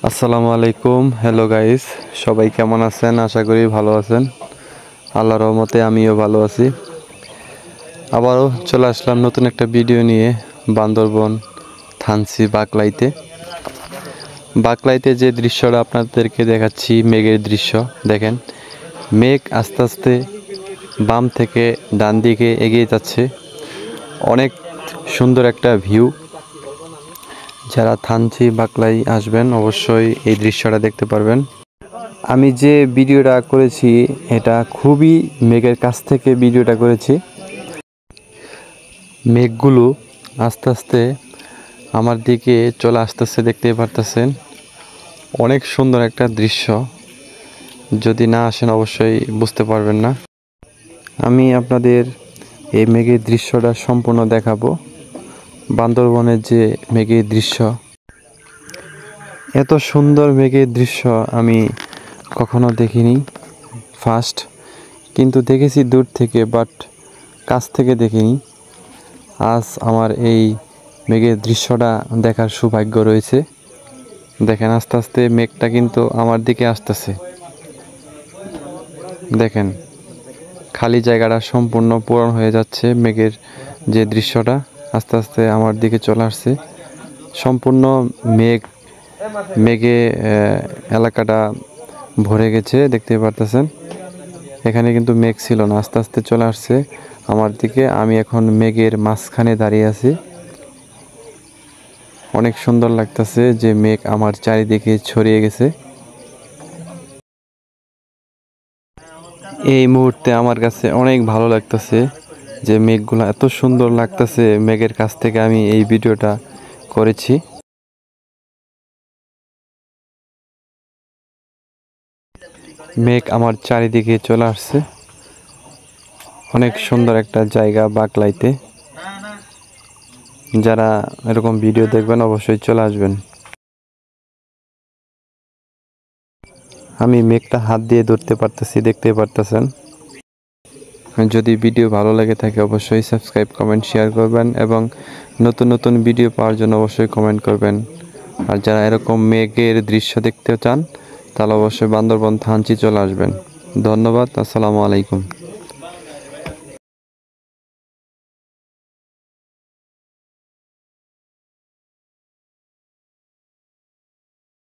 আসসালামু আলাইকুম। Hello guys, সবাই কেমন আছেন? আশা করি ভালো আছেন। আল্লাহর রহমতে আমিও ভালো আছি। আবারও চলে আসলাম নতুন একটা ভিডিও নিয়ে বান্দরবন থানচি বাকলাইতে যে দৃশ্যটা আপনাদেরকে দেখাচ্ছি, মেঘের দৃশ্য। দেখেন, মেঘ আস্তে আস্তে বাম থেকে ডান দিকে এগিয়ে যাচ্ছে। অনেক সুন্দর একটা ভিউ। যারা থানচি বাকলাই আসবেন অবশ্যই এই দৃশ্যটা দেখতে পারবেন। আমি যে ভিডিওটা করেছি এটা খুবই মেঘের কাছ থেকে ভিডিওটা করেছি। মেঘগুলো আস্তে আস্তে আমার দিকে চলে আসতেছে, দেখতে পারতেছেন। অনেক সুন্দর একটা দৃশ্য, যদি না আসেন অবশ্যই বুঝতে পারবেন না। আমি আপনাদের এই মেঘের দৃশ্যটা সম্পূর্ণ দেখাবো। বান্দরবনের যে মেঘের দৃশ্য, এত সুন্দর মেঘের দৃশ্য আমি কখনো দেখিনি। ফার্স্ট কিন্তু দেখেছি দূর থেকে, বাট কাছ থেকে দেখিনি। আজ আমার এই মেঘের দৃশ্যটা দেখার সৌভাগ্য রয়েছে। দেখেন, আস্তে আস্তে মেঘটা কিন্তু আমার দিকে আসতেছে। দেখেন, খালি জায়গাটা সম্পূর্ণ পূরণ হয়ে যাচ্ছে। মেঘের যে দৃশ্যটা আস্তে আস্তে আমার দিকে চলে আসছে। সম্পূর্ণ মেঘে এলাকাটা ভরে গেছে, দেখতে পারতেছেন। এখানে কিন্তু মেঘ ছিল না, আস্তে আস্তে চলে আসছে আমার দিকে। আমি এখন মেঘের মাঝখানে দাঁড়িয়ে আছি। অনেক সুন্দর লাগতেছে যে মেঘ আমার চারিদিকে ছড়িয়ে গেছে। এই মুহূর্তে আমার কাছে অনেক ভালো লাগতেছে যে মেঘগুলো এত সুন্দর লাগতেছে। মেঘের কাছ থেকে আমি এই ভিডিওটা করেছি। মেঘ আমার চারিদিকে চলে আসছে। অনেক সুন্দর একটা জায়গা বাকলাইতে। যারা এরকম ভিডিও দেখবেন অবশ্যই চলে আসবেন। আমি মেঘটা হাত দিয়ে ধরতে পারতেছি, দেখতে পারতেছেন। যদি ভিডিও ভালো লেগে থাকে অবশ্যই সাবস্ক্রাইব, কমেন্ট, শেয়ার করবেন এবং নতুন নতুন ভিডিও পাওয়ার জন্য অবশ্যই কমেন্ট করবেন। আর যারা এরকম মেঘের দৃশ্য দেখতে চান তাহলে অবশ্যই বান্দরবন থানচি চলে আসবেন। ধন্যবাদ। আসসালামু আলাইকুম।